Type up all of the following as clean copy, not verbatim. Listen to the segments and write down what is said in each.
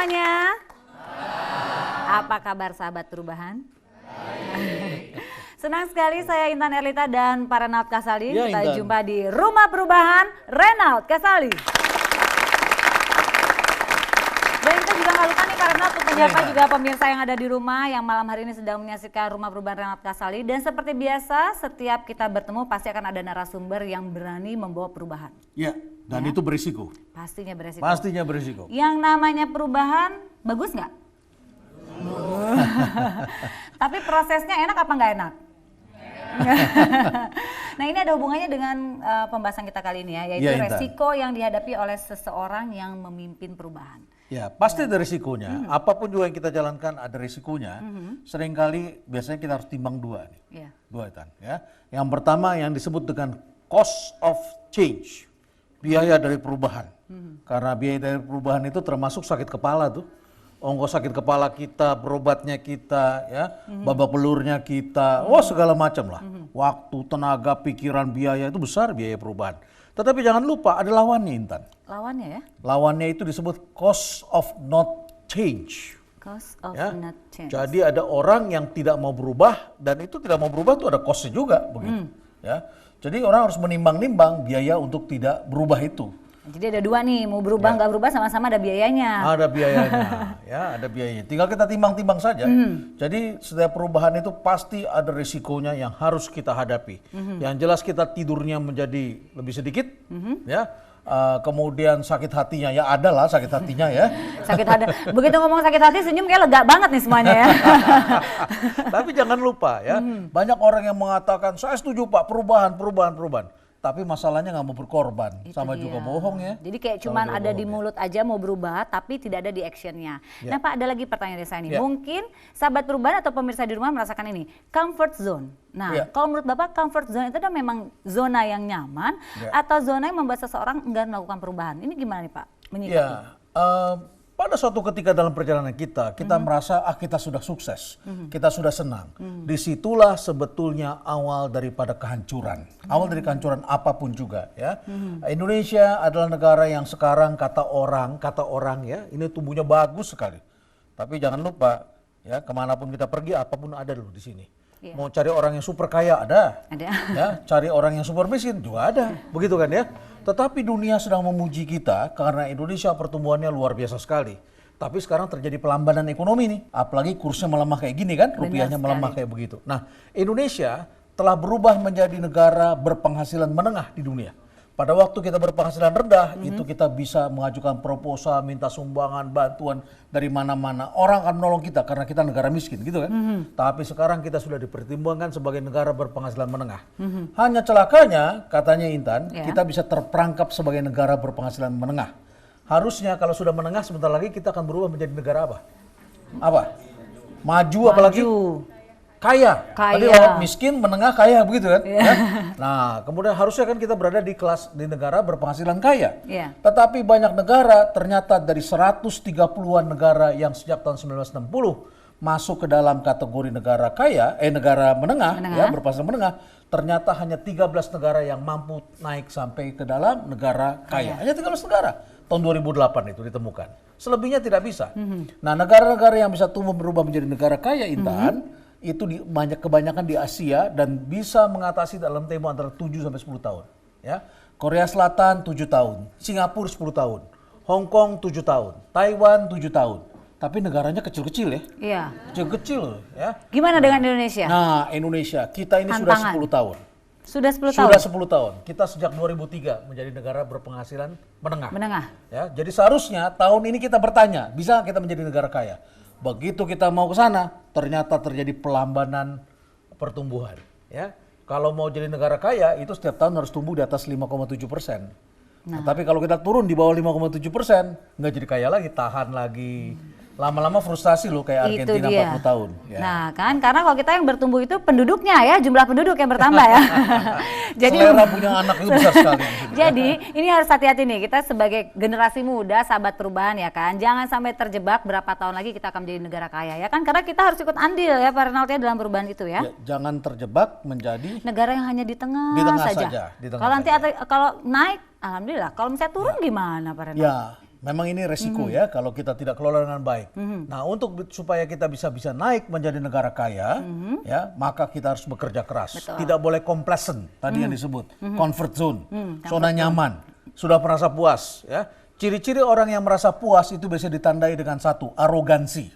semuanya? Apa kabar sahabat perubahan? Senang sekali saya Intan Erlita dan Pak Renaud Kasali. Ya, kita Intan. jumpa di Rumah Perubahan Renaud Kasali. Dan kita juga nggak lupa nih Pak Renaud untuk menyapa juga pemirsa yang ada di rumah yang malam hari ini sedang menyaksikan Rumah Perubahan Renaud Kasali. Dan seperti biasa setiap kita bertemu pasti akan ada narasumber yang berani membawa perubahan. Ya, dan itu berisiko. Pastinya beresiko. Pastinya berisiko. Yang namanya perubahan bagus nggak? Tapi prosesnya enak apa nggak enak? Nah ini ada hubungannya dengan pembahasan kita kali ini ya, yaitu Ya, Intan. resiko yang dihadapi oleh seseorang yang memimpin perubahan. Ya, pasti ada risikonya. Apapun juga yang kita jalankan ada risikonya. Seringkali biasanya kita harus timbang dua nih. Iya. Dua Tan, ya. Yang pertama yang disebut dengan cost of change. Biaya dari perubahan. Karena biaya dari perubahan itu termasuk sakit kepala tuh. Ongkos sakit kepala kita, berobatnya kita, ya, babak belurnya kita, segala macam lah. Waktu, tenaga, pikiran, biaya itu besar biaya perubahan. Tetapi jangan lupa ada lawannya, Intan. Lawannya ya? Lawannya itu disebut cost of not change. Cost of Ya. not change. Jadi ada orang yang tidak mau berubah dan itu tidak mau berubah itu ada costnya juga begitu. Ya. Jadi orang harus menimbang-nimbang biaya untuk tidak berubah itu. Jadi ada dua nih, mau berubah nggak berubah sama-sama ada biayanya. Ada biayanya, ya ada biayanya. Tinggal kita timbang-timbang saja. Jadi setiap perubahan itu pasti ada risikonya yang harus kita hadapi. Yang jelas kita tidurnya menjadi lebih sedikit, ya. Kemudian sakit hatinya, ya ada lah sakit hatinya ya. Sakit hati. Begitu ngomong sakit hati senyum kayak lega banget nih semuanya ya. Tapi jangan lupa ya, banyak orang yang mengatakan saya setuju Pak perubahan. Tapi masalahnya nggak mau berkorban, Itu sama dia. juga bohong ya. Jadi kayak Sama cuman juga ada di bohong, ya. mulut aja mau berubah tapi tidak ada di actionnya. Ya. Nah Pak ada lagi pertanyaan dari saya nih. Ya. Mungkin sahabat perubahan atau pemirsa di rumah merasakan ini. Comfort zone. Nah Ya. kalau menurut Bapak comfort zone itu memang zona yang nyaman Ya. atau zona yang membuat seseorang enggan melakukan perubahan. Ini gimana nih Pak menyikapi? Ya, pada suatu ketika dalam perjalanan kita merasa kita sudah sukses, kita sudah senang. Disitulah sebetulnya awal daripada kehancuran. Awal dari kehancuran apapun juga ya. Indonesia adalah negara yang sekarang kata orang ya, ini tumbuhnya bagus sekali. Tapi jangan lupa ya, kemanapun kita pergi apapun ada dulu di sini. Iya. Mau cari orang yang super kaya ada. Ada. Ya, cari orang yang super miskin juga ada, begitu kan ya. Tetapi dunia sedang memuji kita karena Indonesia pertumbuhannya luar biasa sekali. Tapi sekarang terjadi pelambanan ekonomi nih, apalagi kursnya melemah kayak gini kan, rupiahnya melemah kayak begitu. Nah, Indonesia telah berubah menjadi negara berpenghasilan menengah di dunia. Pada waktu kita berpenghasilan rendah, itu kita bisa mengajukan proposal, minta sumbangan, bantuan dari mana-mana. Orang akan menolong kita karena kita negara miskin gitu kan. Tapi sekarang kita sudah dipertimbangkan sebagai negara berpenghasilan menengah. Hanya celakanya, katanya Intan, Ya. kita bisa terperangkap sebagai negara berpenghasilan menengah. Harusnya kalau sudah menengah sebentar lagi kita akan berubah menjadi negara apa? Apa? Maju apalagi? Kaya. Tadi kalau miskin, menengah, kaya begitu kan? Ya? Nah, kemudian harusnya kan kita berada di kelas di negara berpenghasilan kaya. Iya. Tetapi banyak negara ternyata dari 130-an negara yang sejak tahun 1960 masuk ke dalam kategori negara kaya, negara menengah. Ya, berpenghasilan menengah, ternyata hanya 13 negara yang mampu naik sampai ke dalam negara kaya. Hanya 13 negara. Tahun 2008 itu ditemukan. Selebihnya tidak bisa. Nah, negara-negara yang bisa tumbuh berubah menjadi negara kaya, Intan, itu kebanyakan di Asia dan bisa mengatasi dalam tempo antara 7 sampai 10 tahun. Ya. Korea Selatan 7 tahun, Singapura 10 tahun, Hong Kong 7 tahun, Taiwan 7 tahun. Tapi negaranya kecil-kecil ya. Iya. Kecil-kecil ya. Gimana dengan Indonesia? Nah, Indonesia, kita ini sudah Tantangan. 10 tahun. Sudah 10 tahun? Sudah 10 tahun. Kita sejak 2003 menjadi negara berpenghasilan menengah. Menengah. Ya, jadi seharusnya tahun ini kita bertanya, bisa nggak kita menjadi negara kaya? Begitu kita mau ke sana, ternyata terjadi pelambanan pertumbuhan. Ya, kalau mau jadi negara kaya itu setiap tahun harus tumbuh di atas 5,7%. Nah, tapi kalau kita turun di bawah 5,7%, nggak jadi kaya lagi, tahan lagi. Lama-lama frustasi loh kayak Itu Argentina dia. 40 tahun. Ya. Nah kan, karena kalau kita yang bertumbuh itu penduduknya ya, jumlah penduduk yang bertambah ya. Jadi selera punya anak itu besar sekali. Jadi ini harus hati-hati nih, kita sebagai generasi muda, sahabat perubahan ya kan, jangan sampai terjebak berapa tahun lagi kita akan menjadi negara kaya ya kan, karena kita harus ikut andil ya Pak Renaud ya dalam perubahan itu ya. Jangan terjebak menjadi negara yang hanya di tengah, Di tengah saja. saja, di tengah Kalau nanti saja. kalau naik, alhamdulillah. Kalau misalnya turun gimana Pak Renaud? ya Memang ini resiko ya kalau kita tidak kelola dengan baik. Nah, supaya kita bisa naik menjadi negara kaya, ya, maka kita harus bekerja keras. Betul. Tidak boleh complacent tadi yang disebut, comfort zone, zona nyaman. Sudah merasa puas, ya. Ciri-ciri orang yang merasa puas itu biasanya ditandai dengan satu, arogansi.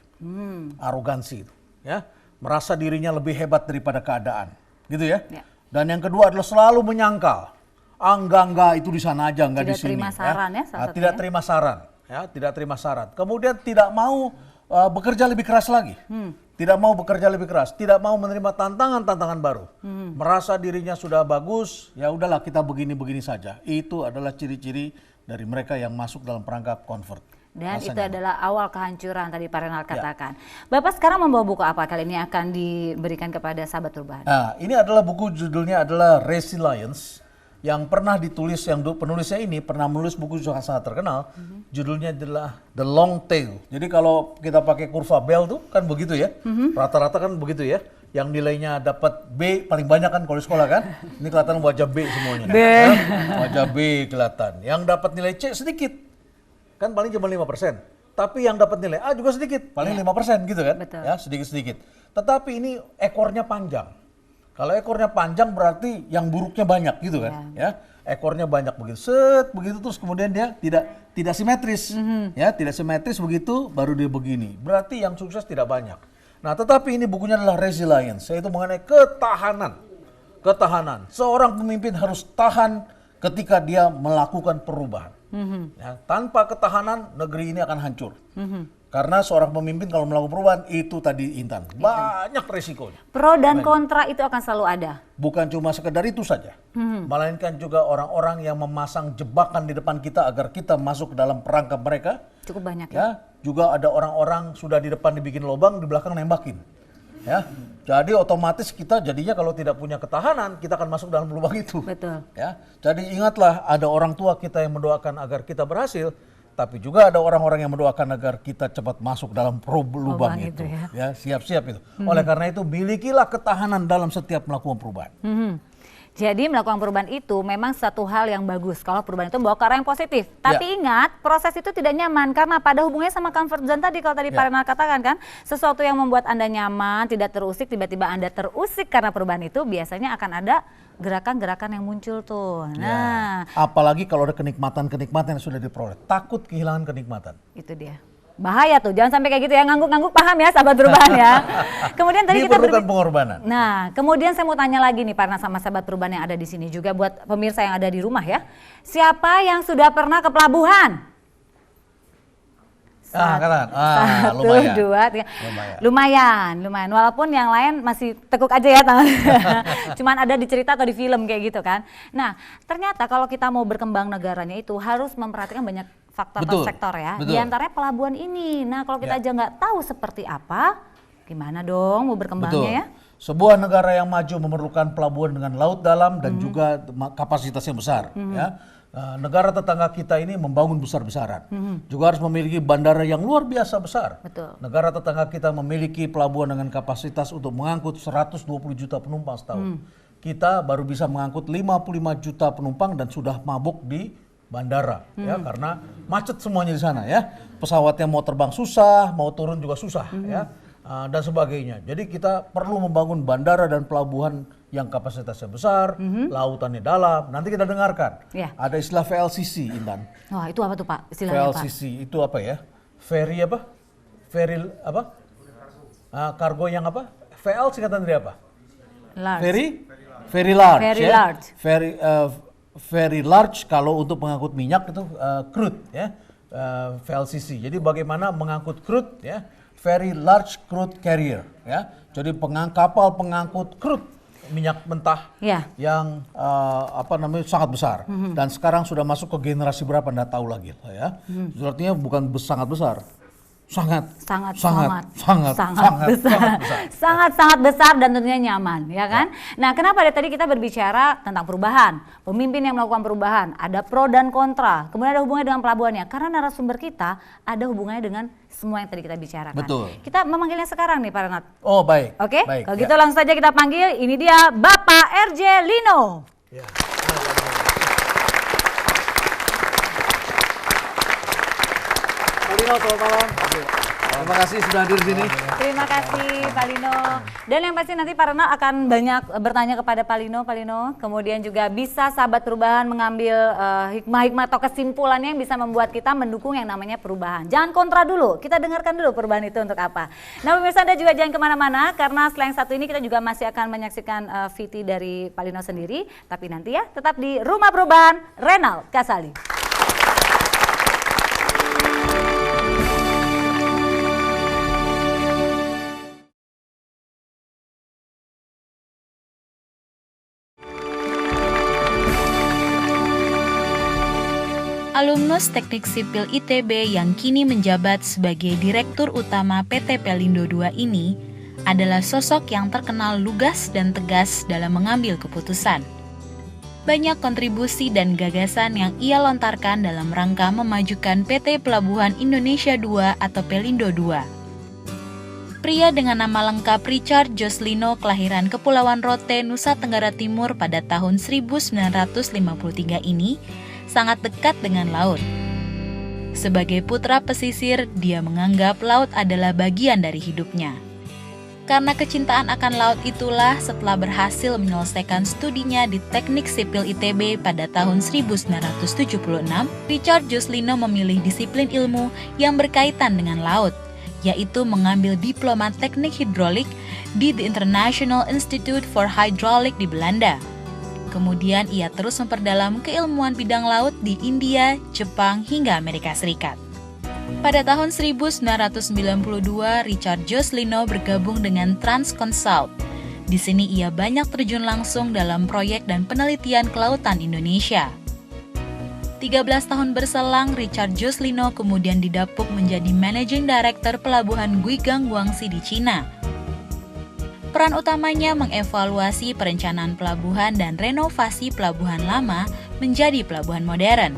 Arogansi itu, ya. Merasa dirinya lebih hebat daripada keadaan, gitu ya. Ya. Dan yang kedua adalah selalu menyangkal. Enggak, itu di sana aja, enggak di sini. Tidak terima saran ya, salah tidak satunya. terima saran, ya, tidak terima saran. Kemudian tidak mau bekerja lebih keras lagi. Tidak mau bekerja lebih keras, tidak mau menerima tantangan-tantangan baru. Merasa dirinya sudah bagus, ya udahlah kita begini-begini saja. Itu adalah ciri-ciri dari mereka yang masuk dalam perangkap comfort. Dan itu Rasanya. adalah awal kehancuran tadi Pak Renald katakan. Bapak sekarang membawa buku apa kali ini akan diberikan kepada sahabat perubahan? Nah, ini adalah buku, judulnya adalah Resilience, yang pernah ditulis, yang penulisnya ini pernah menulis buku yang sangat terkenal. Judulnya adalah The Long Tail. Jadi kalau kita pakai kurva Bell tuh kan begitu ya, rata-rata kan begitu ya. Yang nilainya dapat B paling banyak kan kalau di sekolah kan. Ini kelihatan wajah B semuanya. B. Ya, wajah B kelihatan. Yang dapat nilai C sedikit, kan paling cuma 5%. Tapi yang dapat nilai A juga sedikit, paling 5% gitu kan. Betul. Ya, sedikit-sedikit. Tetapi ini ekornya panjang. Kalau ekornya panjang berarti yang buruknya banyak gitu kan, ya. Ekornya banyak begitu, begitu terus kemudian dia tidak simetris, ya, tidak simetris begitu baru dia begini. Berarti yang sukses tidak banyak. Nah, tetapi ini bukunya adalah Resilience, yaitu mengenai ketahanan. Ketahanan. Seorang pemimpin harus tahan ketika dia melakukan perubahan. Ya, tanpa ketahanan negeri ini akan hancur. Karena seorang pemimpin kalau melakukan perubahan itu tadi Intan, banyak resikonya. Pro dan kontra itu akan selalu ada. Bukan cuma sekedar itu saja, melainkan juga orang-orang yang memasang jebakan di depan kita agar kita masuk ke dalam perangkap mereka. Cukup banyak ya. Ya, juga ada orang-orang sudah di depan dibikin lubang, di belakang nembakin. Ya, jadi otomatis kita jadinya kalau tidak punya ketahanan, kita akan masuk dalam lubang itu. Betul. Ya, jadi ingatlah ada orang tua kita yang mendoakan agar kita berhasil. Tapi juga ada orang-orang yang mendoakan agar kita cepat masuk dalam lubang itu. Ya, siap-siap itu. Oleh karena itu, milikilah ketahanan dalam setiap melakukan perubahan. Jadi melakukan perubahan itu memang satu hal yang bagus kalau perubahan itu membawa ke arah yang positif. Tapi ingat, proses itu tidak nyaman karena pada hubungannya sama comfort zone tadi kalau tadi Pak Renald katakan kan, sesuatu yang membuat Anda nyaman, tidak terusik, tiba-tiba Anda terusik karena perubahan itu biasanya akan ada gerakan-gerakan yang muncul tuh. Nah, apalagi kalau ada kenikmatan-kenikmatan yang sudah diperoleh, takut kehilangan kenikmatan. Itu dia. Bahaya tuh, jangan sampai kayak gitu ya, ngangguk-ngangguk, paham ya sahabat perubahan ya. Kemudian tadi kita diperlukan pengorbanan. Nah, kemudian saya mau tanya lagi nih karena sama sahabat perubahan yang ada di sini juga buat pemirsa yang ada di rumah ya. Siapa yang sudah pernah ke pelabuhan? Satu, lumayan. dua, tiga. Lumayan. Walaupun yang lain masih tekuk aja ya tangan. Cuman ada di cerita atau di film kayak gitu kan. Nah, ternyata kalau kita mau berkembang negaranya itu harus memperhatikan banyak faktor atau sektor ya. Di antaranya pelabuhan ini. Nah, kalau kita aja nggak tahu seperti apa, gimana dong mau berkembangnya ya? Sebuah negara yang maju memerlukan pelabuhan dengan laut dalam dan juga kapasitasnya besar. Ya. Negara tetangga kita ini membangun besar-besaran. Juga harus memiliki bandara yang luar biasa besar. Betul. Negara tetangga kita memiliki pelabuhan dengan kapasitas untuk mengangkut 120 juta penumpang setahun. Kita baru bisa mengangkut 55 juta penumpang dan sudah mabuk di bandara. Ya, karena macet semuanya di sana ya. Pesawatnya mau terbang susah, mau turun juga susah ya. Dan sebagainya. Jadi kita perlu membangun bandara dan pelabuhan yang kapasitasnya besar, lautannya dalam. Nanti kita dengarkan. Ada istilah VLCC, Intan. Wah, itu apa tuh Pak istilahnya VLCC itu apa ya? Ferry apa? Ferry apa? Kargo yang apa? VL singkatan dari apa? Large. Very large. Very ya? large. Very large kalau untuk mengangkut minyak itu crude ya. VLCC. Jadi bagaimana mengangkut crude ya? Very large crude carrier ya. Jadi kapal pengangkut crude minyak mentah yang sangat besar dan sekarang sudah masuk ke generasi berapa Anda tahu lagi ya. Artinya bukan sangat besar. Sangat besar dan tentunya nyaman ya kan. Nah, kenapa dari tadi kita berbicara tentang perubahan, pemimpin yang melakukan perubahan, ada pro dan kontra, kemudian ada hubungannya dengan pelabuhannya karena narasumber kita ada hubungannya dengan semua yang tadi kita bicarakan. Betul. Kita memanggilnya sekarang nih Pak Renald. Oh baik. Oke, kalau gitu langsung saja kita panggil, ini dia Bapak RJ Lino. Lino, selamat malam. Terima kasih sudah hadir di sini. Terima kasih Pak Lino. Dan yang pasti nanti Pak Renal akan banyak bertanya kepada Pak Lino. Kemudian juga bisa sahabat perubahan mengambil hikmah-hikmah atau kesimpulannya yang bisa membuat kita mendukung yang namanya perubahan. Jangan kontra dulu, kita dengarkan dulu perubahan itu untuk apa. Nah pemirsa, Anda juga jangan kemana-mana karena selain satu ini kita juga masih akan menyaksikan VT dari Pak Lino sendiri. Tapi nanti ya tetap di Rumah Perubahan Renal Kasali. Alumnus Teknik Sipil ITB yang kini menjabat sebagai Direktur Utama PT Pelindo II ini adalah sosok yang terkenal lugas dan tegas dalam mengambil keputusan. Banyak kontribusi dan gagasan yang ia lontarkan dalam rangka memajukan PT Pelabuhan Indonesia II atau Pelindo II. Pria dengan nama lengkap Richard Joslino kelahiran Kepulauan Rote, Nusa Tenggara Timur pada tahun 1953 ini sangat dekat dengan laut. Sebagai putra pesisir, dia menganggap laut adalah bagian dari hidupnya. Karena kecintaan akan laut itulah setelah berhasil menyelesaikan studinya di Teknik Sipil ITB pada tahun 1976, Richard Joslino memilih disiplin ilmu yang berkaitan dengan laut, yaitu mengambil diploma teknik hidrolik di The International Institute for Hydraulic di Belanda. Kemudian ia terus memperdalam keilmuan bidang laut di India, Jepang, hingga Amerika Serikat. Pada tahun 1992, Richard Joslino bergabung dengan Transconsult. Di sini ia banyak terjun langsung dalam proyek dan penelitian kelautan Indonesia. 13 tahun berselang, Richard Joslino kemudian didapuk menjadi Managing Director Pelabuhan Guigang Guangxi di Cina. Peran utamanya mengevaluasi perencanaan pelabuhan dan renovasi pelabuhan lama menjadi pelabuhan modern.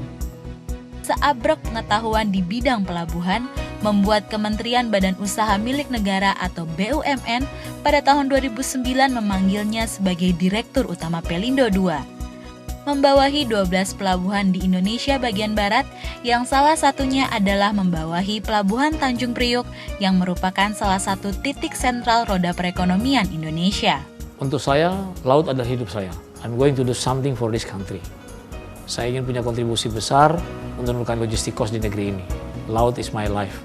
Seabrek pengetahuan di bidang pelabuhan membuat Kementerian Badan Usaha Milik Negara atau BUMN pada tahun 2009 memanggilnya sebagai Direktur Utama Pelindo II. Membawahi 12 pelabuhan di Indonesia bagian barat, yang salah satunya adalah membawahi Pelabuhan Tanjung Priok yang merupakan salah satu titik sentral roda perekonomian Indonesia. Untuk saya, laut adalah hidup saya. I'm going to do something for this country. Saya ingin punya kontribusi besar untuk menurunkan logistik cost di negeri ini. Laut is my life.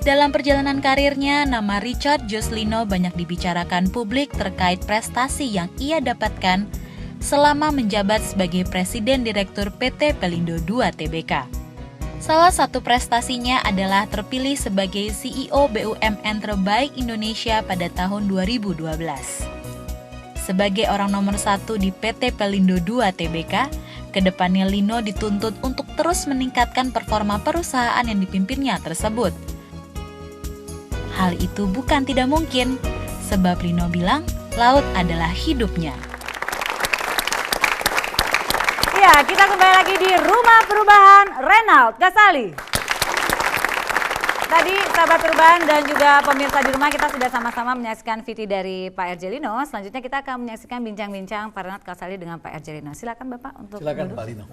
Dalam perjalanan karirnya, nama Richard Joslino banyak dibicarakan publik terkait prestasi yang ia dapatkan selama menjabat sebagai Presiden Direktur PT Pelindo II Tbk. Salah satu prestasinya adalah terpilih sebagai CEO BUMN terbaik Indonesia pada tahun 2012. Sebagai orang nomor 1 di PT Pelindo II Tbk, kedepannya Lino dituntut untuk terus meningkatkan performa perusahaan yang dipimpinnya tersebut. Hal itu bukan tidak mungkin, sebab Lino bilang laut adalah hidupnya. Ya, kita kembali lagi di Rumah Perubahan Renal Kasali. Tadi sahabat perubahan dan juga pemirsa di rumah, kita sudah sama-sama menyaksikan VT dari Pak RJ Lino. Selanjutnya kita akan menyaksikan bincang-bincang Pak Renal Kasali dengan Pak RJ Lino. Silakan Bapak untuk Silakan duduk. Pak Lino.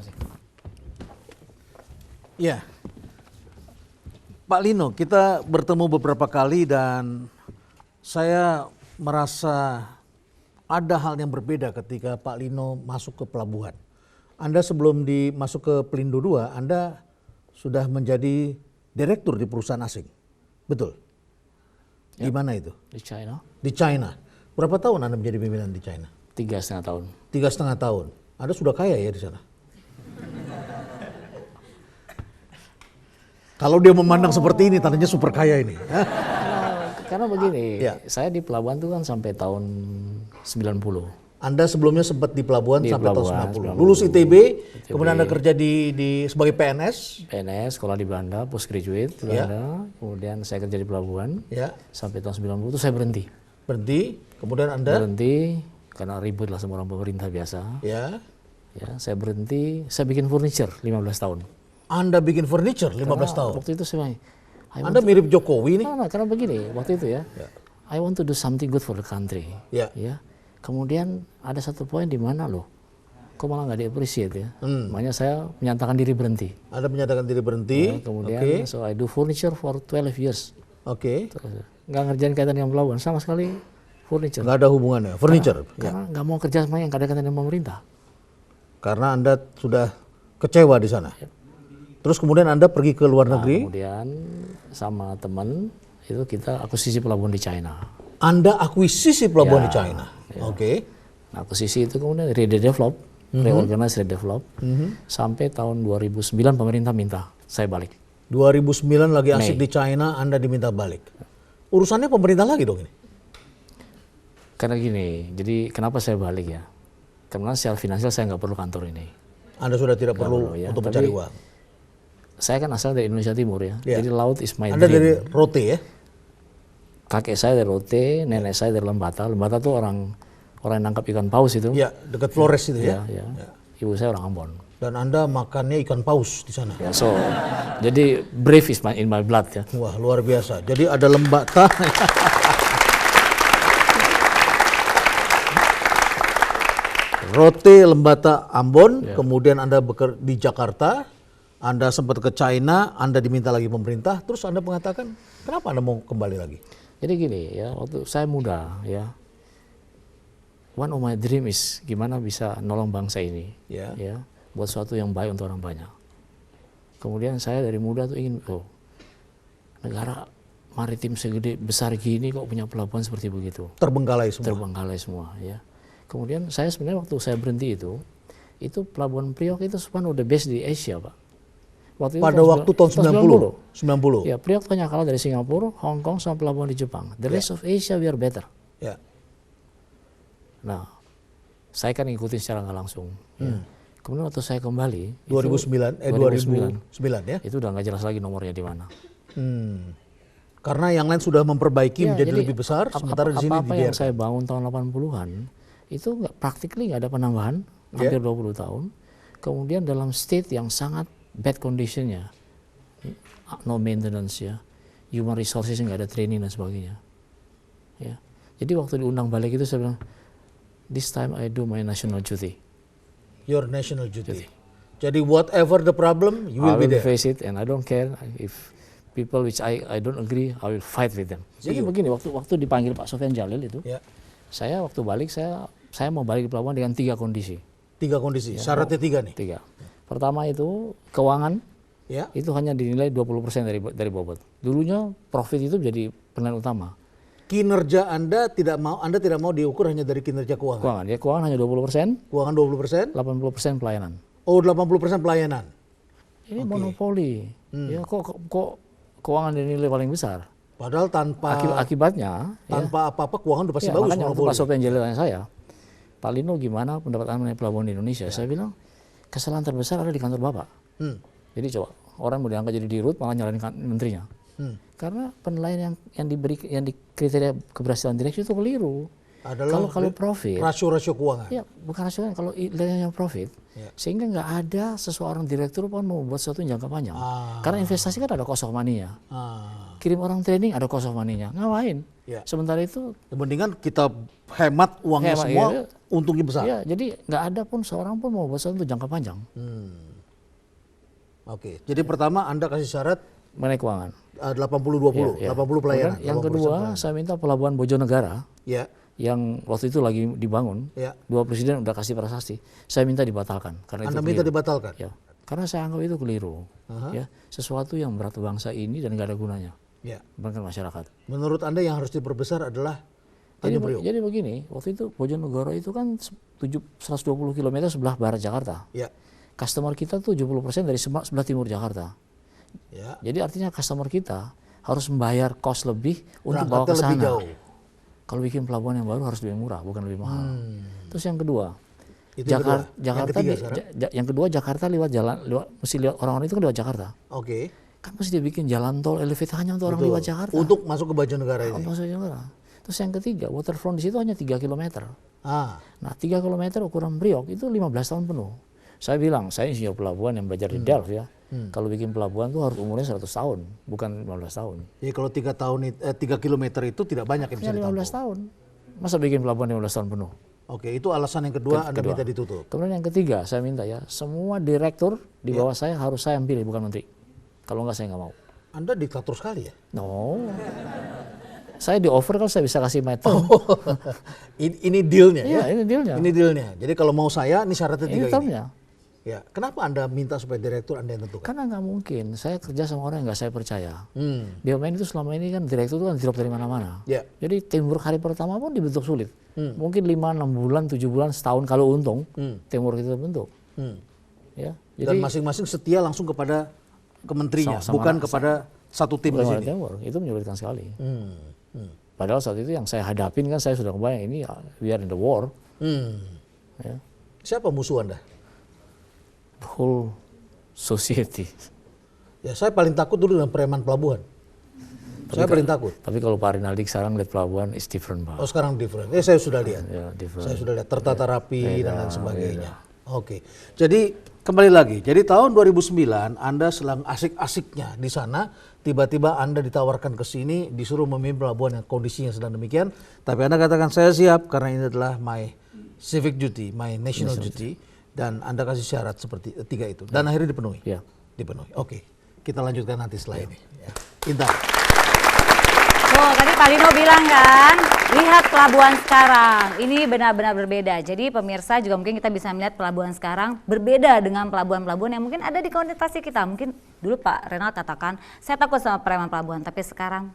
Ya, Pak Lino, kita bertemu beberapa kali dan saya merasa ada hal yang berbeda ketika Pak Lino masuk ke pelabuhan. Anda sebelum masuk ke Pelindo II, Anda sudah menjadi direktur di perusahaan asing, betul? Di mana itu? Di China. Di China. Berapa tahun Anda menjadi pimpinan di China? 3,5 tahun. 3,5 tahun. Anda sudah kaya ya di sana? Kalau dia memandang seperti ini, tandanya super kaya ini. Karena begini, Ya. saya di pelabuhan itu kan sampai tahun 90. Anda sebelumnya sempat di pelabuhan Di sampai pelabuhan, tahun 90. 90. Lulus ITB, kemudian Anda kerja sebagai PNS. PNS, sekolah di Belanda, postgraduate di Ya. Belanda. Kemudian saya kerja di pelabuhan. Ya, Sampai tahun 90 itu saya berhenti. berhenti. Kemudian Anda, Berhenti karena ribut lah sama orang pemerintah biasa. ya, Ya, saya berhenti, saya bikin furniture 15 tahun. Anda bikin furniture 15 Karena tahun. Waktu itu saya Anda mirip Jokowi nih. Nah, karena begini, waktu itu ya, I want to do something good for the country. Ya. Ya. Kemudian ada satu poin di mana loh, kok malah nggak di-appreciate ya. Makanya saya menyatakan diri berhenti. Anda menyatakan diri berhenti. Ya, kemudian so I do furniture for 12 years. Oke. Nggak ngerjain kaitan dengan pelabuhan sama sekali, furniture. Nggak ada hubungannya. Furniture. Karena nggak mau kerja sama yang nggak ada kaitan dengan pemerintah. Karena Anda sudah kecewa di sana. Terus kemudian Anda pergi ke luar negeri. Kemudian sama teman itu kita akuisisi pelabuhan di China. Anda akuisisi pelabuhan di China. Oke. Nah, akuisisi itu kemudian redevelop, reorganize, redevelop, sampai tahun 2009 pemerintah minta saya balik. 2009 lagi asik di China, Anda diminta balik. Urusannya pemerintah lagi dong ini. Karena gini, jadi kenapa saya balik ya? Karena secara finansial saya nggak perlu kantor ini. Anda sudah tidak perlu ya. untuk Tapi mencari uang. Saya kan asal dari Indonesia Timur ya, jadi laut is my Anda dream. dari Rote ya? Kakek saya dari Rote, nenek saya dari Lembata. Lembata tuh orang yang nangkap ikan paus itu. Ya, dekat Flores itu ya. Ya. Ibu saya orang Ambon. Dan Anda makannya ikan paus di sana. Ya, so jadi brave is in my blood ya. Wah, luar biasa. Jadi ada Lembata. Rote, Lembata, Ambon, kemudian Anda bekerja di Jakarta, Anda sempat ke China, Anda diminta lagi pemerintah, terus Anda mengatakan, kenapa Anda mau kembali lagi? Jadi gini ya, waktu saya muda ya, one of my dream is gimana bisa nolong bangsa ini, Ya. ya, buat sesuatu yang baik untuk orang banyak. Kemudian saya dari muda tuh ingin, negara maritim segede besar gini kok punya pelabuhan seperti begitu, Terbengkalai semua. terbengkalai semua ya. Kemudian saya sebenarnya waktu saya berhenti itu pelabuhan Priok itu one of the best di Asia, Pak. Waktu itu Pada waktu tahun 90. 90. Ya, Priok hanya kalah dari Singapura, Hong Kong, sama pelabuhan di Jepang. The rest of Asia we are better. Ya. Nah, saya kan ngikutin secara nggak langsung. Ya. Kemudian waktu saya kembali, 2009 ya. itu udah nggak jelas lagi nomornya di mana. Karena yang lain sudah memperbaiki Ya, menjadi jadi lebih besar, sementara di sini apa yang dibiarkan. saya bangun tahun 80-an itu nggak practically nggak ada penambahan, hampir 20 tahun. Kemudian dalam state yang sangat bad conditionnya, no maintenance ya, human resources nggak ada training dan sebagainya. Ya, jadi waktu diundang balik itu saya bilang, this time I do my national duty. Your national duty. Jadi whatever the problem, you will I be will there. face it and I don't care if people which I don't agree, I will fight with them. Jadi begini, waktu dipanggil Pak Sofyan Jalil itu, Ya. saya waktu balik saya mau balik ke pelabuhan dengan 3 kondisi. 3 kondisi, syaratnya 3 nih. 3. Pertama itu keuangan, Ya. itu hanya dinilai 20% dari bobot. Dulunya profit itu jadi penilaian utama. Kinerja Anda tidak mau diukur hanya dari kinerja keuangan. Keuangan, ya keuangan hanya 20%, Keuangan 20%, 80% pelayanan. oh 80% pelayanan. Ini monopoli. Ya kok keuangan dinilai paling besar. Padahal tanpa Akibatnya apa-apa keuangan udah pasti ya, bagus. makanya waktu monopoli. Pak Sofyan Jalil tanya saya, Pak Lino gimana pendapat Anda mengenai pelabuhan di Indonesia? Saya bilang, kesalahan terbesar ada di kantor Bapak. Jadi coba, orang mau diangkat jadi dirut malah nyalain menterinya. Karena penilaian yang di kriteria keberhasilan direksi itu keliru. Adalah Kalau profit, rasio-rasio keuangan. ya bukan rasio, kalau nilainya profit, sehingga nggak ada seseorang direktur pun mau buat sesuatu yang jangka panjang. Karena investasi kan ada cost of money-nya. Kirim orang training ada cost of money-nya. Ngapain? Ya. Sementara itu, Mendingan kita hemat uangnya Hemat, semua, iya. untungnya besar. ya jadi nggak ada pun seorang pun mau buat sesuatu untuk jangka panjang. Oke. Jadi pertama Anda kasih syarat Mengenai keuangan. 80-20, Ya, ya. 80 pelayanan. Kemudian yang 80% kedua, pelayanan. saya minta pelabuhan Bojonegara Ya, yang waktu itu lagi dibangun. ya. 2 presiden udah kasih prasasti. Saya minta dibatalkan karena Anda itu minta keliru. dibatalkan. Ya, karena saya anggap itu keliru. Ya, sesuatu yang berat bangsa ini dan nggak ada gunanya Ya. bagi masyarakat. Menurut Anda yang harus diperbesar adalah Tanjung Priok. Jadi begini, waktu itu Bojonegoro itu kan 120 km sebelah barat Jakarta. Ya. Customer kita 70% dari sebelah timur Jakarta. Ya. Jadi artinya customer kita harus membayar cost lebih untuk bawa ke Berangkatnya lebih sana. jauh. Kalau bikin pelabuhan yang baru harus lebih murah, bukan lebih mahal. Terus yang kedua, Itu yang kedua. Jakarta Yang ketiga sekarang? yang kedua Jakarta mesti lewat orang-orang itu kan lewat Jakarta. Oke. Kan mesti dibikin jalan tol elevated hanya untuk orang Betul. lewat Jakarta. Untuk masuk ke Bojonegara ini. Untuk masuk Jakarta. Terus yang ketiga, waterfront di situ hanya 3 km. Nah, 3 km ukuran Priok itu 15 tahun penuh. Saya bilang, saya insinyur pelabuhan yang belajar di Delft ya. Kalau bikin pelabuhan tuh harus umurnya 100 tahun, bukan 15 tahun. Jadi kalau 3 kilometer itu tidak banyak yang bisa Ya 15 ditampung. tahun. Masa bikin pelabuhan 15 tahun penuh? Oke, itu alasan yang kedua Anda minta ditutup. Kemudian yang ketiga saya minta ya, semua direktur di bawah saya harus saya yang pilih, bukan menteri. Kalau enggak saya nggak mau. Anda diktator sekali ya? No. Saya di offer kalau saya bisa kasih my term. Ini dealnya Iya, ya? ini dealnya. Ini dealnya. Jadi kalau mau saya, ini syaratnya Ini 3 ini. termnya. Ya, kenapa Anda minta supaya direktur Anda yang tentukan? Karena nggak mungkin saya kerja sama orang yang nggak saya percaya. BUMN itu selama ini kan direktur itu kan drop dari mana-mana. Ya. Jadi teamwork hari pertama pun dibentuk sulit. Mungkin 5-6 bulan, 7 bulan, setahun kalau untung teamwork itu terbentuk. Ya. Dan masing-masing setia langsung kepada kementerinya, Sama-sama. bukan kepada satu tim di bukan sini. teamwork, itu menyulitkan sekali. Padahal saat itu yang saya hadapin kan saya sudah kebayang ini we are in the war. Ya. Siapa musuh Anda? The whole society. Ya, saya paling takut dulu dengan preman pelabuhan. Saya paling takut. Tapi kalau Pak Rinaldi sekarang lihat pelabuhan is different, Pak. Oh, sekarang different. Saya sudah lihat. Ya, different. Saya sudah lihat tertata rapi dan lain sebagainya. Oke. Jadi kembali lagi. Jadi tahun 2009 Anda sedang asik-asiknya di sana, tiba-tiba Anda ditawarkan ke sini disuruh memimpin pelabuhan yang kondisinya sedang demikian, tapi Anda katakan saya siap karena ini adalah my civic duty, my national duty, dan Anda kasih syarat seperti 3 itu dan akhirnya dipenuhi. Ya. Dipenuhi. Oke. Kita lanjutkan nanti setelah ini. Ya. Intan. Oh, tadi Pak Lino bilang kan, lihat pelabuhan sekarang, ini benar-benar berbeda. Jadi pemirsa juga mungkin kita bisa melihat pelabuhan sekarang berbeda dengan pelabuhan-pelabuhan yang mungkin ada di konsentrasi kita. Mungkin dulu Pak Renald katakan, saya takut sama preman pelabuhan, tapi sekarang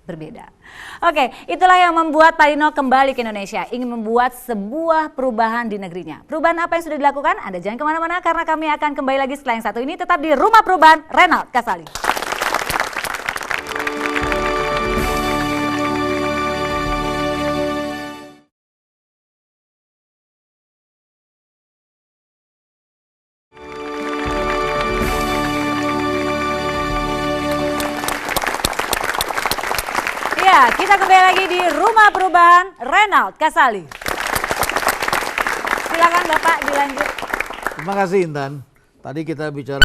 berbeda. Oke, itulah yang membuat Pak Lino kembali ke Indonesia, ingin membuat sebuah perubahan di negerinya. Perubahan apa yang sudah dilakukan? Anda jangan kemana-mana karena kami akan kembali lagi setelah yang satu ini, tetap di Rumah Perubahan Renald Kasali. Ya, kita kembali lagi di Rumah Perubahan Renald Kasali. Silakan Bapak dilanjut. Terima kasih Intan. Tadi kita bicara